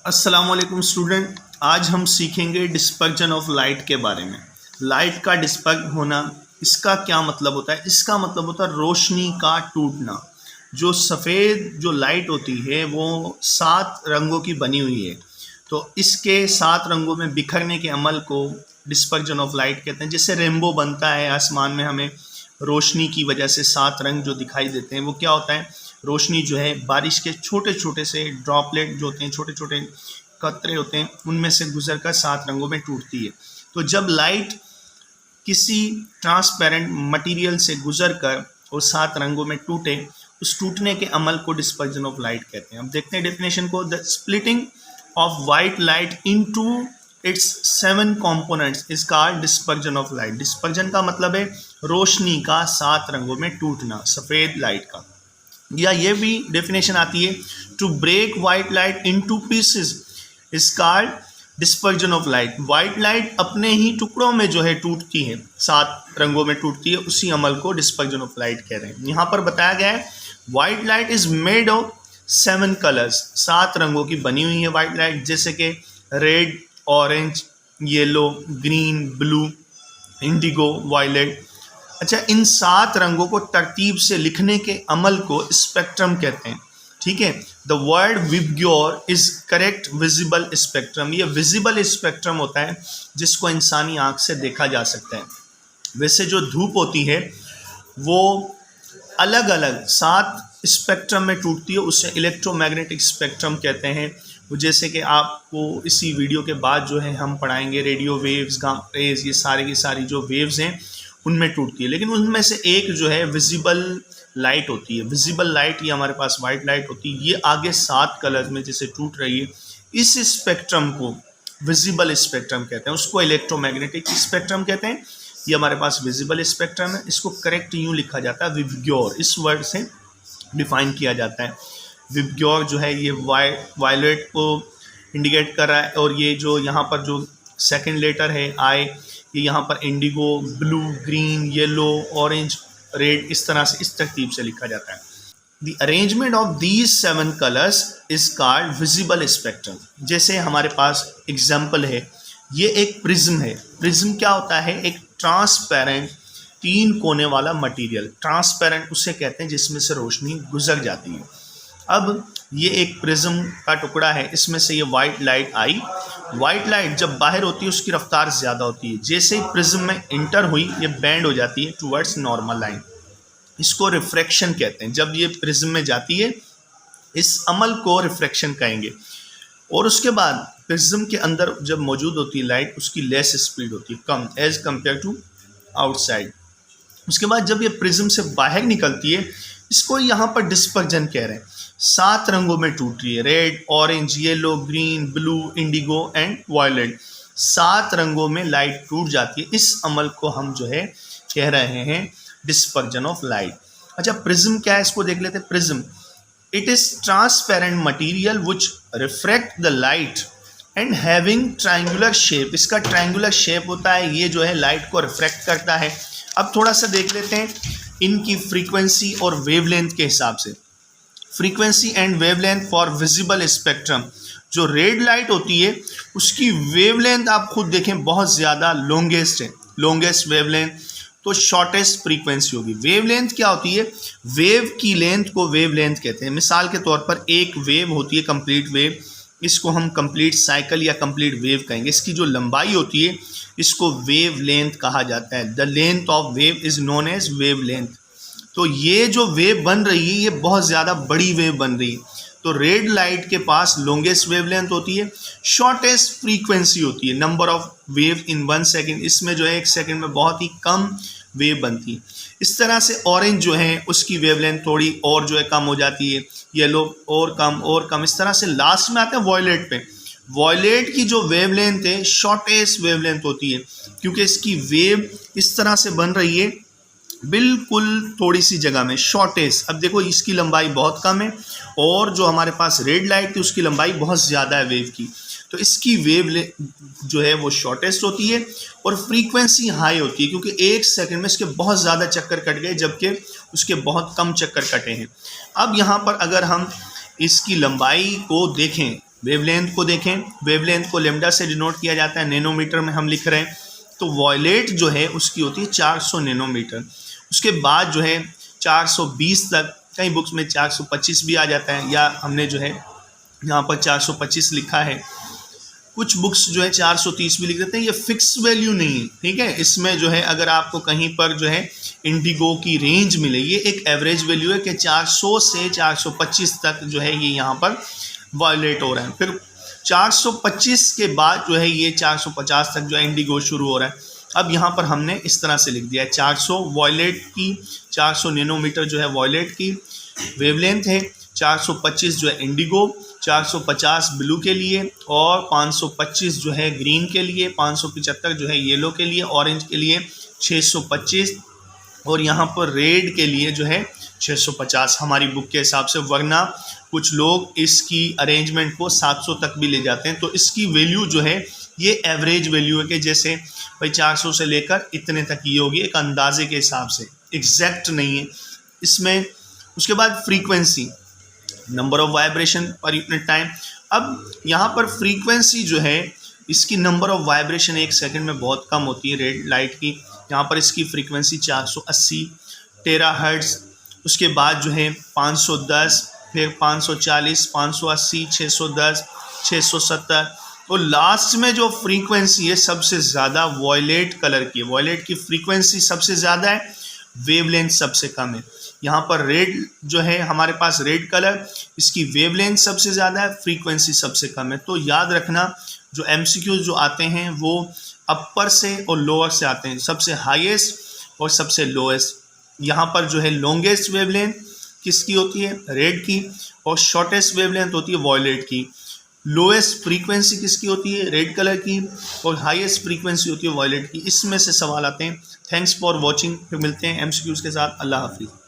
अस्सलाम वालेकुम स्टूडेंट। आज हम सीखेंगे डिस्पर्जन ऑफ लाइट के बारे में। लाइट का डिस्पर्ज होना, इसका क्या मतलब होता है? इसका मतलब होता है रोशनी का टूटना। जो सफ़ेद जो लाइट होती है वो 7 रंगों की बनी हुई है, तो इसके 7 रंगों में बिखरने के अमल को डिस्पर्जन ऑफ लाइट कहते हैं। जैसे रेनबो बनता है आसमान में, हमें रोशनी की वजह से 7 रंग जो दिखाई देते हैं, वो क्या होता है? रोशनी जो है बारिश के छोटे छोटे से ड्रॉपलेट जो होते हैं, छोटे छोटे कतरे होते हैं, उनमें से गुजर कर 7 रंगों में टूटती है। तो जब लाइट किसी ट्रांसपेरेंट मटेरियल से गुजर कर और 7 रंगों में टूटे, उस टूटने के अमल को डिस्पर्जन ऑफ लाइट कहते हैं। अब देखते हैं डेफिनेशन को। The splitting of white light into its 7 components is called dispersion of light. Dispersion का मतलब है रोशनी का 7 रंगों में टूटना, सफ़ेद लाइट का। या ये भी डेफिनेशन आती है, to break white light into pieces is called dispersion of light. White light अपने ही टुकड़ों में जो है टूटती है, 7 रंगों में टूटती है, उसी अमल को डिस्पर्जन ऑफ लाइट कह रहे हैं। यहाँ पर बताया गया है white light is made of 7 colours. 7 रंगों की बनी हुई है वाइट लाइट, जैसे कि red, orange, yellow, green, blue, indigo, violet. अच्छा, इन 7 रंगों को तरतीब से लिखने के अमल को स्पेक्ट्रम कहते हैं। ठीक है। The word VIBGYOR is correct visible spectrum. ये विजिबल स्पेक्ट्रम होता है जिसको इंसानी आंख से देखा जा सकता है। वैसे जो धूप होती है वो अलग अलग 7 स्पेक्ट्रम में टूटती है, उससे इलेक्ट्रोमैग्नेटिक स्पेक्ट्रम कहते हैं। जैसे कि आपको इसी वीडियो के बाद जो है हम पढ़ाएंगे, रेडियो वेव्स, गामा रेज, ये सारी की सारी जो वेव्स हैं उनमें टूटती है। लेकिन उनमें से एक जो है विजिबल लाइट होती है। विजिबल लाइट ये हमारे पास वाइट लाइट होती है, ये आगे 7 कलर्स में जैसे टूट रही है। इस स्पेक्ट्रम को विजिबल स्पेक्ट्रम कहते हैं, उसको इलेक्ट्रोमैग्नेटिक स्पेक्ट्रम कहते हैं। ये हमारे पास विजिबल स्पेक्ट्रम है, इसको करेक्ट यूँ लिखा जाता है विबग्योर, इस वर्ड से डिफाइन किया जाता है। विबग्योर जो है ये वायलेट को इंडिकेट कर रहा है, और ये जो यहाँ पर जो सेकेंड लेटर है आई, ये यहाँ पर Indigo, blue, green, yellow, orange, red, इस तरह से इस तरतीब से लिखा जाता है। The arrangement of these 7 colours is called visible spectrum. जैसे हमारे पास एग्जाम्पल है, ये एक प्रिज्म है। प्रिज्म क्या होता है? एक ट्रांसपेरेंट 3 कोने वाला मटेरियल। ट्रांसपेरेंट उसे कहते हैं जिसमें से रोशनी गुजर जाती है। अब ये एक प्रिज्म का टुकड़ा है, इसमें से ये वाइट लाइट आई। वाइट लाइट जब बाहर होती है उसकी रफ्तार ज़्यादा होती है, जैसे ही प्रिज्म में इंटर हुई ये बैंड हो जाती है टुवर्ड्स नॉर्मल लाइन। इसको रिफ्रैक्शन कहते हैं। जब ये प्रिज्म में जाती है इस अमल को रिफ्रैक्शन कहेंगे। और उसके बाद प्रिज्म के अंदर जब मौजूद होती है लाइट, उसकी लेस स्पीड होती है, कम एज कम्पेयर टू आउटसाइड। उसके बाद जब ये प्रिज्म से बाहर निकलती है, इसको यहाँ पर डिस्पर्जन कह रहे हैं। 7 रंगों में टूट रही है, red, orange, yellow, green, blue, indigo and violet. 7 रंगों में लाइट टूट जाती है। इस अमल को हम जो है कह रहे हैं डिस्पर्जन ऑफ लाइट। अच्छा, प्रिज्म क्या है इसको देख लेते हैं। Prism it is transparent material which refract the light and having triangular shape. इसका ट्रायंगुलर शेप होता है, ये जो है लाइट को रिफ्रैक्ट करता है। अब थोड़ा सा देख लेते हैं इनकी फ्रीक्वेंसी और वेवलेंथ के हिसाब से। Frequency and wavelength for visible spectrum. जो रेड लाइट होती है उसकी वेवलेंथ आप खुद देखें बहुत ज़्यादा लॉन्गेस्ट है, लॉन्गेस्ट वेवलेंथ, तो शॉर्टेस्ट फ्रीक्वेंसी होगी। वेवलेंथ क्या होती है? वेव की लेंथ को वेवलेंथ कहते हैं। मिसाल के तौर पर एक वेव होती है कंप्लीट वेव, इसको हम कंप्लीट साइकिल या कंप्लीट वेव कहेंगे। इसकी जो लंबाई होती है इसको वेव लेंथ कहा जाता है। The length of wave is known as wavelength. तो ये जो वेव बन रही है ये बहुत ज़्यादा बड़ी वेव बन रही है। तो रेड लाइट के पास लॉन्गेस्ट वेवलेंथ होती है, शॉर्टेस्ट फ्रीक्वेंसी होती है, number of wave in 1 second. इसमें जो है 1 सेकेंड में बहुत ही कम वेव बनती है। इस तरह से ऑरेंज जो है उसकी वेवलेंथ थोड़ी और जो है कम हो जाती है, येलो और कम, इस तरह से लास्ट में आते हैं वॉयलेट पे। वॉयलेट की जो वेवलेंथ है शॉर्टेस्ट वेवलेंथ होती है, क्योंकि इसकी वेव इस तरह से बन रही है बिल्कुल थोड़ी सी जगह में, शॉर्टेस्ट। अब देखो इसकी लंबाई बहुत कम है, और जो हमारे पास रेड लाइट थी उसकी लंबाई बहुत ज़्यादा है वेव की, तो इसकी वेव जो है वो शॉर्टेस्ट होती है और फ्रीक्वेंसी हाई होती है, क्योंकि 1 सेकंड में इसके बहुत ज़्यादा चक्कर कट गए जबकि उसके बहुत कम चक्कर कटे हैं। अब यहाँ पर अगर हम इसकी लंबाई को देखें, वेवलेंथ को देखें, वेवलेंथ को लैम्डा से डिनोट किया जाता है, नैनोमीटर में हम लिख रहे हैं। तो वॉयलेट जो है उसकी होती है 400 नैनोमीटर। उसके बाद जो है 420 तक, कई बुक्स में 425 भी आ जाता है, या हमने जो है यहाँ पर 425 लिखा है। कुछ बुक्स जो है 430 भी लिख देते हैं। ये फिक्स वैल्यू नहीं है, ठीक है। इसमें जो है अगर आपको कहीं पर जो है इंडिगो की रेंज मिले, ये एक एवरेज वैल्यू है कि 400 से 425 तक जो है ये यहाँ पर वॉयलेट हो रहा है। फिर 425 के बाद जो है ये 450 तक जो है इंडिगो शुरू हो रहा है। अब यहाँ पर हमने इस तरह से लिख दिया है 400 वॉयलेट की, 400 नैनोमीटर जो है वॉयलेट की वेवलेंथ है, 425 जो है इंडिगो, 450 ब्लू के लिए, और 525 जो है ग्रीन के लिए, 575 जो है येलो के लिए, ऑरेंज के लिए 625, और यहाँ पर रेड के लिए जो है 650 हमारी बुक के हिसाब से। वरना कुछ लोग इसकी अरेंजमेंट को 700 तक भी ले जाते हैं। तो इसकी वैल्यू जो है ये एवरेज वैल्यू है कि जैसे भाई 400 से लेकर इतने तक ये होगी, एक अंदाजे के हिसाब से, एग्जैक्ट नहीं है इसमें। उसके बाद frequency, number of vibration per unit time. अब यहाँ पर फ्रीक्वेंसी जो है इसकी नंबर ऑफ वाइब्रेशन 1 सेकंड में बहुत कम होती है रेड लाइट की। यहाँ पर इसकी फ्रीक्वेंसी 480 टेराहर्ट्ज़, उसके बाद जो है 510, फिर 540, 580, 610, 670, और लास्ट में जो फ्रीक्वेंसी है सबसे ज़्यादा वॉयलेट कलर की है। वॉयलेट की फ्रीक्वेंसी सबसे ज़्यादा है, वेवलेंथ सबसे कम है। यहाँ पर रेड जो है हमारे पास रेड कलर, इसकी वेवलेंथ सबसे ज़्यादा है, फ्रीक्वेंसी सबसे कम है। तो याद रखना जो एमसीक्यूज जो आते हैं वो अपर से और लोअर से आते हैं, सबसे हाईएस्ट और सबसे लोएस्ट। यहाँ पर जो है लॉन्गेस्ट वेवलेंथ किसकी होती है, रेड की, और शॉर्टेस्ट वेवलेंथ होती है वॉयलेट की। लोएस्ट फ्रीक्वेंसी किसकी होती है, रेड कलर की, और हाईएस्ट फ्रीक्वेंसी होती है वॉयलेट की। इसमें से सवाल आते हैं। Thanks for watching. फिर मिलते हैं एमसीक्यूज के साथ। अल्लाह हाफिज़।